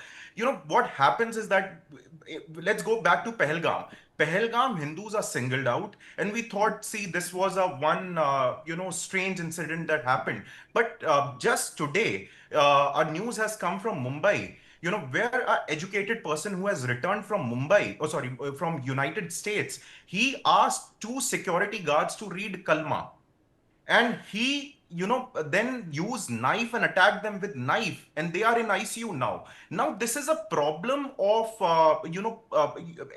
S8: what happens is that let's go back to Pahalgam. Pahalgam, Hindus are singled out, and we thought, see, this was a one, strange incident that happened. But just today, a news has come from Mumbai, where an educated person who has returned from from United States, he asked 2 security guards to read Kalma. And he, then use knife and attack them with knife, and they are in ICU now. Now, this is a problem of,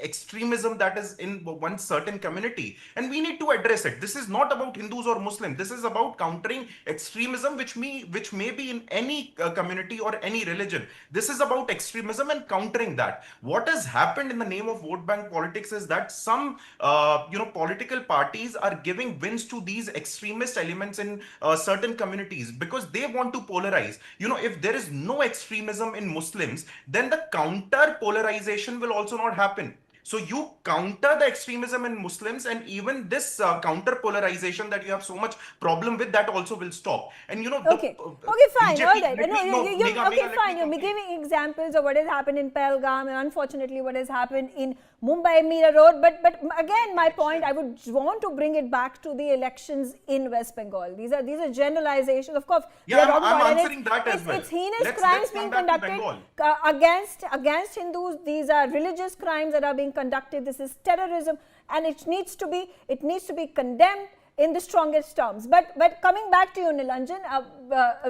S8: extremism that is in one certain community, and we need to address it. This is not about Hindus or Muslims. This is about countering extremism, which may be in any community or any religion. This is about extremism and countering that. What has happened in the name of vote bank politics is that some, political parties are giving wins to these extremist elements in certain communities because they want to polarize. If there is no extremism in Muslims, then the counter polarization will also not happen. So you counter the extremism in Muslims, and even this counter polarization that you have so much problem with, that also will stop. And you know,
S1: Okay, fine,
S8: BJP,
S1: all right.
S8: let me-
S1: No,
S8: no,
S1: you,
S8: Megha,
S1: okay,
S8: let me
S1: fine. You're
S8: complete.
S1: giving examples of what has happened in Pahalgam and unfortunately what has happened in Mumbai Mira Road. But again, my point, I would want to bring it back to the elections in West Bengal. These are generalizations. Of course,
S8: Yeah, I'm answering that as well.
S1: It's heinous
S8: Let's
S1: crimes
S8: come
S1: being
S8: back to
S1: conducted
S8: Bengal.
S1: against Hindus. These are religious crimes that are being conducted. This is terrorism, and it needs to be condemned in the strongest terms. But coming back to you, Nilanjan,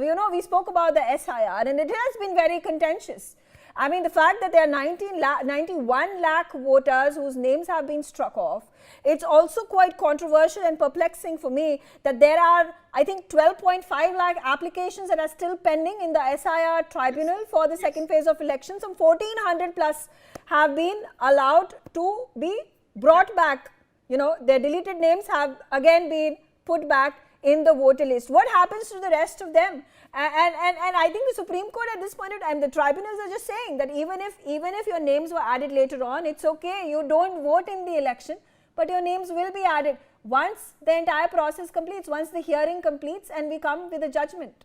S1: you know, we spoke about the SIR, and it has been very contentious. I mean, the fact that there are 91 lakh voters whose names have been struck off, it's also quite controversial and perplexing for me that there are, I think, 12.5 lakh applications that are still pending in the SIR tribunal for the second phase of elections. Some 1400 plus have been allowed to be brought back. You know, their deleted names have again been put back in the voter list. What happens to the rest of them? And I think the Supreme Court at this point in time, the tribunals are just saying that even if your names were added later on, it's okay. You don't vote in the election, but your names will be added once the entire process completes, once the hearing completes, and we come with a judgment.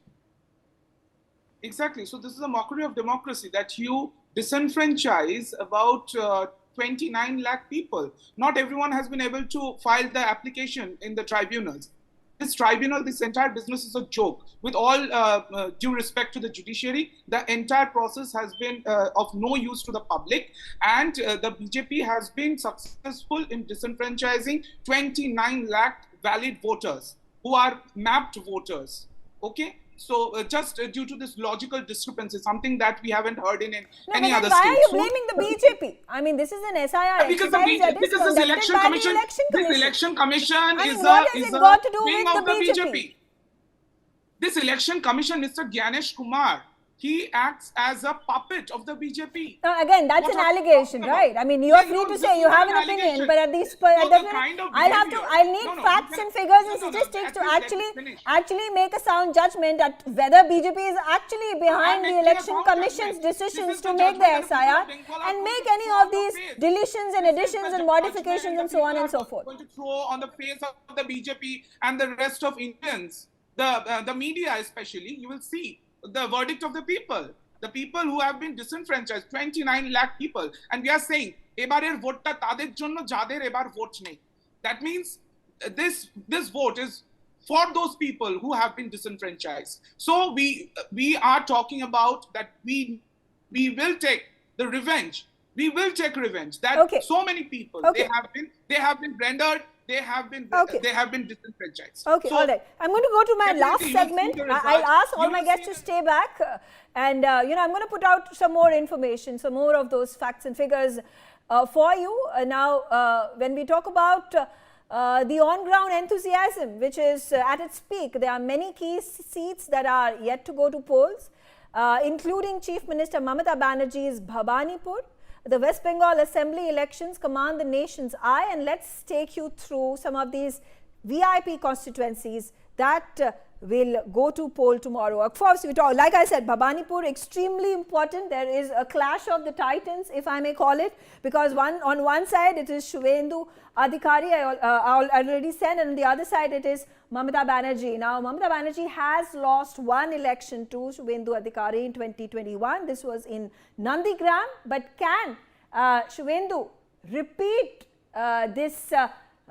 S2: Exactly. So this is a mockery of democracy that you disenfranchise about 29 lakh people. Not everyone has been able to file the application in the tribunals. This tribunal, this entire business is a joke. With all due respect to the judiciary, the entire process has been of no use to the public, and the BJP has been successful in disenfranchising 29 lakh valid voters who are mapped voters. Okay? So just due to this logical discrepancy, something that we haven't heard in any other state.
S1: Why are you blaming the BJP? I mean, this is an SIR
S2: because
S1: exercise
S2: this election commission, this election commission is a wing of the BJP. This election commission, Mr. Gyanesh Kumar, he acts as a puppet of the BJP.
S1: Again, that's an allegation, right? I mean, you're free to say you have an opinion, but at these, I'll need facts and figures and statistics to actually make a sound judgment at whether BJP is actually behind the election commission's decisions to make the SIR and make any of these deletions and additions and modifications and so on and so forth.
S2: Going to throw on the face of the BJP and the rest of Indians, the media especially, you will see the verdict of the people who have been disenfranchised, 29 lakh people. And we are saying, ebarer vote-ta tader jonno jader ebar vote nei. That means this vote is for those people who have been disenfranchised. So we are talking about that we will take the revenge. We will take revenge. That so many people, they have been rendered. They have been disenfranchised.
S1: Okay, so, all right. I'm going to go to my last segment. I'll ask all my guests to stay back, and you know, I'm going to put out some more information, some more of those facts and figures for you. Now, when we talk about the on-ground enthusiasm, which is at its peak, there are many key seats that are yet to go to polls, including Chief Minister Mamata Banerjee's Bhabanipur. The West Bengal Assembly elections command the nation's eye, and let's take you through some of these VIP constituencies that will go to poll tomorrow. Of course, like I said, Bhabanipur, extremely important. There is a clash of the titans, if I may call it, because on one side it is Shubhendu Adhikari, I already said, and on the other side it is Mamata Banerjee. Now, Mamata Banerjee has lost one election to Shubhendu Adhikari in 2021. This was in Nandigram. But can Shubhendu repeat this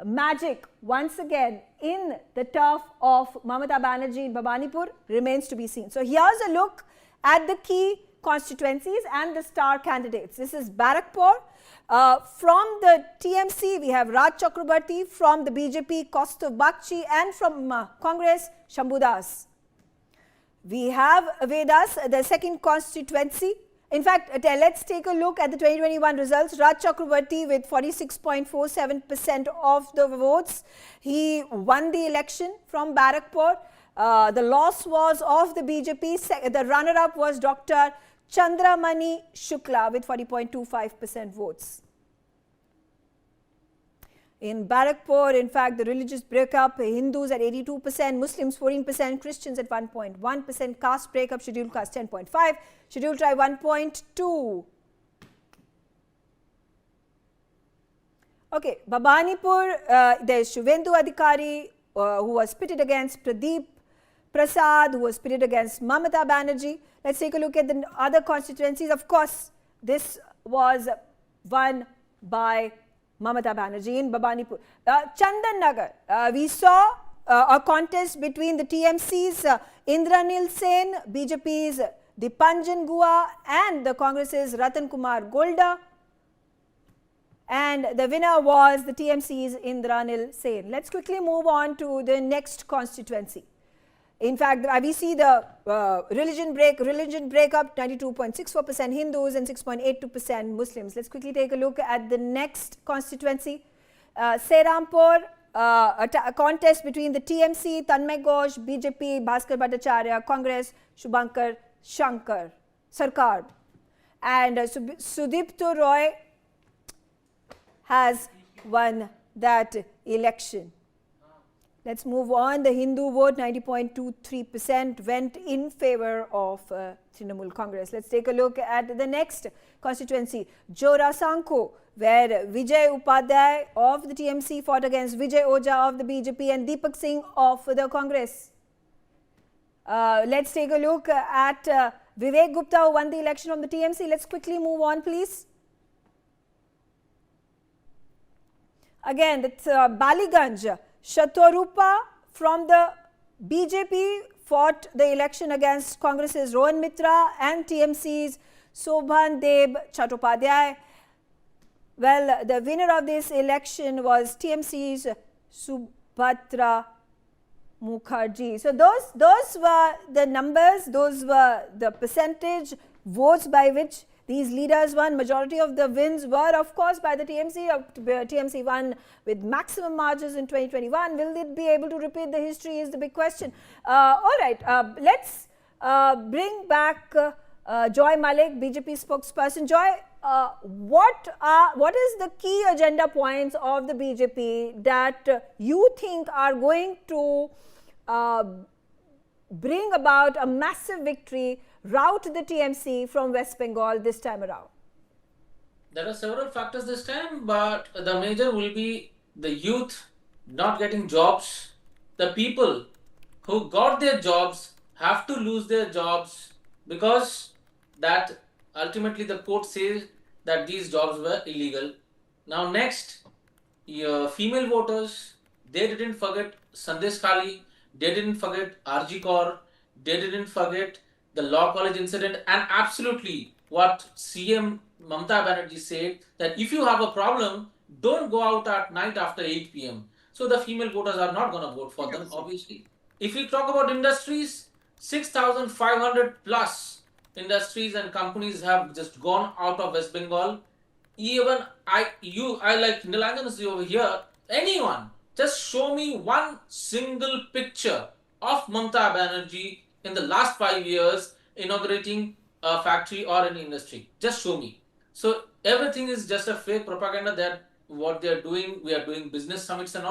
S1: magic once again in the turf of Mamata Banerjee in Bhabanipur? Remains to be seen. So here's a look at the key constituencies and the star candidates. This is Barakpur. From the TMC, we have Raj Chakrabarti, from the BJP, Kaustav Bagchi, and from Congress, Shambhu Das. We have Vedas, the second constituency. In fact, let's take a look at the 2021 results. Raj Chakrabarti with 46.47% of the votes. He won the election from Barakpur. The loss was of the BJP. The runner-up was Dr. Chandramani Shukla with 40.25% votes. In Barakpur, in fact, the religious breakup, Hindus at 82%, Muslims 14%, Christians at 1.1%, caste breakup, scheduled caste 10.5%, scheduled tribe 1.2%. Okay, Bhabanipur, there's Shuvendu Adhikari, who was pitted against Pradeep Prasad, who was pitted against Mamata Banerjee. Let's take a look at the other constituencies. Of course, this was won by Mamata Banerjee in Bhabanipur. Chandan Nagar, we saw a contest between the TMC's Indranil Sen, BJP's Dipanjan Gua, and the Congress's Ratan Kumar Golda. And the winner was the TMC's Indranil Sen. Let's quickly move on to the next constituency. In fact, we see the religion breakup, 92.64% Hindus and 6.82% Muslims. Let's quickly take a look at the next constituency. Serampur, a contest between the TMC, Tanmay Ghosh, BJP, Bhaskar Bhattacharya, Congress, Shubhankar Sarkar. And Sudipto Roy has won that election. Let's move on. The Hindu vote, 90.23%, went in favor of Trinamool Congress. Let's take a look at the next constituency, Jora Sanko, where Vijay Upadhyay of the TMC fought against Vijay Oja of the BJP and Deepak Singh of the Congress. Let's take a look at Vivek Gupta, who won the election from the TMC. Let's quickly move on, please. Again, that's Baliganj. Shatorupa from the BJP fought the election against Congress's Rohan Mitra and TMC's Sobhan Deb Chattopadhyay. Well, the winner of this election was TMC's Subhatra Mukherjee. So those were the numbers, those were the percentage votes by which these leaders won. Majority of the wins were, of course, by the TMC. TMC won with maximum margins in 2021. Will it be able to repeat the history is the big question. All right, let's bring back Joy Malik, BJP spokesperson. Joy, what is the key agenda points of the BJP that you think are going to bring about a massive victory, rout the TMC from West Bengal this time around?
S6: There are several factors this time, but the major will be the youth not getting jobs. The people who got their jobs have to lose their jobs because that ultimately the court says that these jobs were illegal. Now next, your female voters, they didn't forget Sandesh Khali, they didn't forget RG Kaur, they didn't forget the law college incident, and absolutely what CM Mamata Banerjee said, that if you have a problem, don't go out at night after 8 p.m. So the female voters are not going to vote for them, obviously. If we talk about industries, 6,500 plus industries and companies have just gone out of West Bengal. Even I like Nilanjan over here, anyone, just show me one single picture of Mamata Banerjee in the last 5 years inaugurating a factory or an industry. Just show me. So everything is just a fake propaganda that what they are doing, we are doing business summits and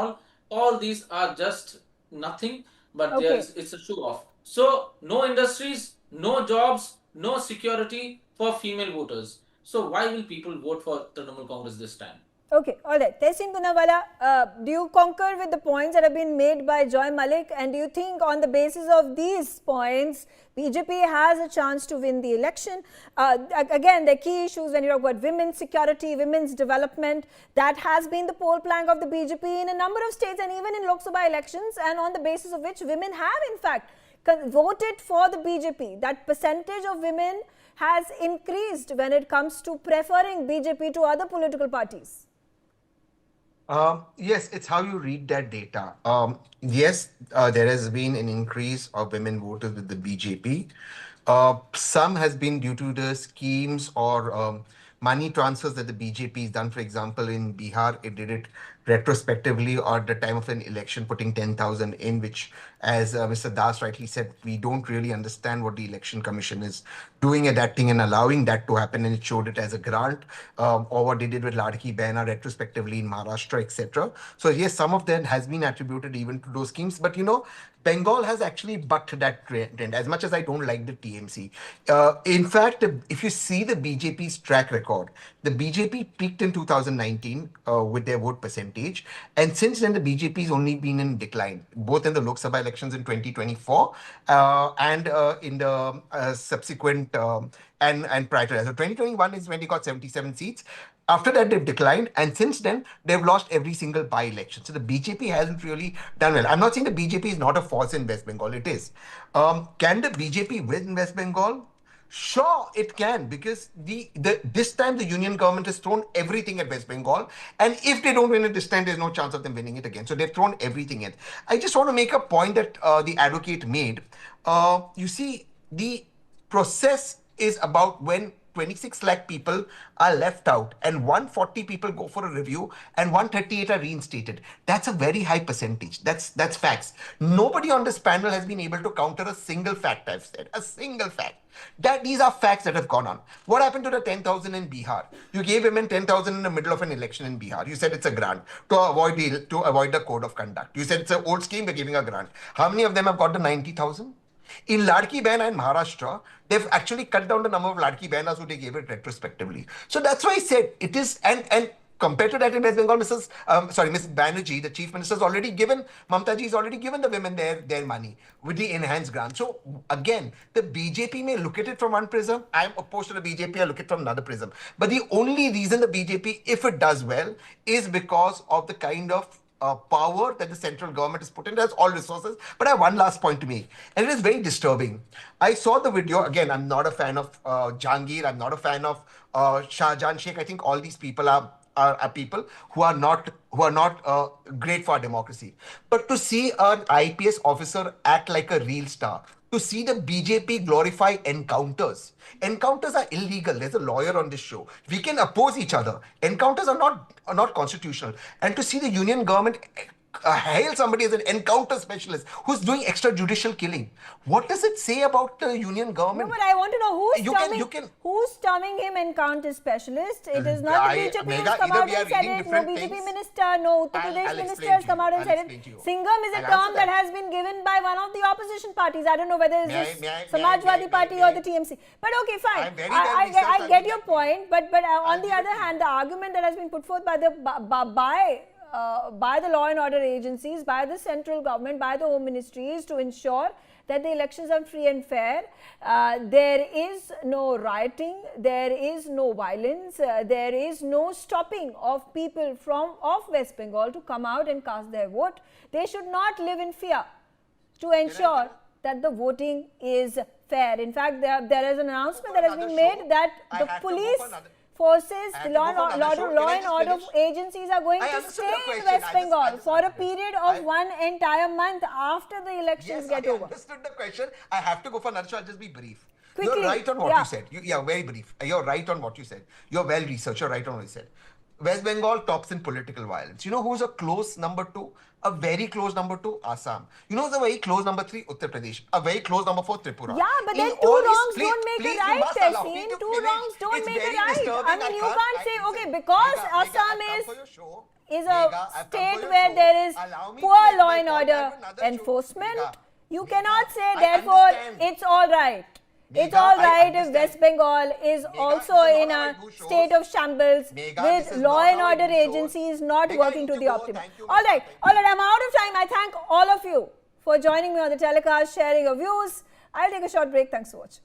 S6: all these are just nothing, but it's a show off. So no industries, no jobs, no security for female voters. So why will people vote for Trinamool Congress this time?
S1: Okay, all right. Tehseen Poonawalla, do you concur with the points that have been made by Joy Malik, and do you think on the basis of these points, BJP has a chance to win the election? Again, the key issues when you talk about women's security, women's development, that has been the pole plank of the BJP in a number of states and even in Lok Sabha elections, and on the basis of which women have in fact voted for the BJP. That percentage of women has increased when it comes to preferring BJP to other political parties.
S7: Yes, it's how you read that data. Yes, there has been an increase of women voters with the BJP. Some has been due to the schemes or money transfers that the BJP has done. For example, in Bihar, it did it retrospectively or at the time of an election putting 10,000 in, which, as Mr. Das rightly said, we don't really understand what the Election Commission is doing at that thing and allowing that to happen, and it showed it as a grant, or what they did with Ladki Behna retrospectively in Maharashtra, etc. So yes, some of that has been attributed even to those schemes, but Bengal has actually bucked that trend, as much as I don't like the TMC. In fact, if you see the BJP's track record, the BJP peaked in 2019 with their vote percentage, and since then the BJP has only been in decline, both in the Lok Sabha elections in 2024 and in the subsequent and prior to that. So 2021 is when they got 77 seats. After that, they've declined, and since then, they've lost every single by-election. So the BJP hasn't really done well. I'm not saying the BJP is not a force in West Bengal. It is. Can the BJP win West Bengal? Sure, it can, because this time the union government has thrown everything at West Bengal, and if they don't win it this time, there's no chance of them winning it again. So they've thrown everything in. I just want to make a point that the advocate made. You see, the process is about when 26 lakh people are left out and 140 people go for a review and 138 are reinstated. That's a very high percentage. That's facts. Nobody on this panel has been able to counter a single fact I've said. A single fact. These are facts that have gone on. What happened to the 10,000 in Bihar? You gave women 10,000 in the middle of an election in Bihar. You said it's a grant to avoid the code of conduct. You said it's an old scheme, we're giving a grant. How many of them have got the 90,000? In Ladki Behna in Maharashtra, they've actually cut down the number of Ladki Behnas who they gave it retrospectively. So that's why I said it is, and compared to that in West Bengal, Mrs. Banerjee, the chief minister, has already given, Mamta ji has already given the women their money with the enhanced grant. So again, the BJP may look at it from one prism. I'm opposed to the BJP, I look at it from another prism. But the only reason the BJP, if it does well, is because of the kind of power that the central government has put in. There's all resources. But I have one last point to make, and it is very disturbing. I saw the video. Again, I'm not a fan of Jahangir. I'm not a fan of Shahjahan Sheikh. I think all these people are people who are not great for our democracy. But to see an IPS officer act like a real star, to see the BJP glorify encounters. Encounters are illegal. There's a lawyer on this show. We can oppose each other. Encounters are not constitutional. And to see the union government hail somebody as an encounter specialist who's doing extrajudicial killing. What does it say about the union government?
S1: No, but I want to know who's terming him encounter specialist. It is not the BJP who's come out and said it. No BJP minister, no Uttar Pradesh minister has come out and said it. Singham is a term that has been given by one of the opposition parties. I don't know whether it's Samajwadi Party or the TMC. But okay, fine. I get your point. But on the other hand, the argument that has been put forth by the law and order agencies, by the central government, by the home ministries to ensure that the elections are free and fair. There is no rioting, there is no violence, there is no stopping of people of West Bengal to come out and cast their vote. They should not live in fear to ensure that the voting is fair. In fact, there is an announcement that has been made that the police forces, the law and order agencies are going to stay in West Bengal for a period of one entire month after the elections get over.
S7: I understood the question. I have to go for another show. I'll just be brief.
S1: Quickly.
S7: You're right on what you said. Very brief. You're right on what you said. You're well researched. You're right on what you said. West Bengal tops in political violence. You know who's a close number 2? A very close number 2, Assam. You know who's a very close number 3, Uttar Pradesh. A very close number 4, Tripura.
S1: Yeah, but then two wrongs don't make a right, Tehseen. Two wrongs don't make a right. I mean, you can't say, okay, because Assam is a state where there is poor law and order enforcement, you cannot say, therefore, it's all right. It's all right if West Bengal is also in a state of shambles with law and order agencies not working to the optimum. All right, I'm out of time. I thank all of you for joining me on the telecast, sharing your views. I'll take a short break. Thanks for watching.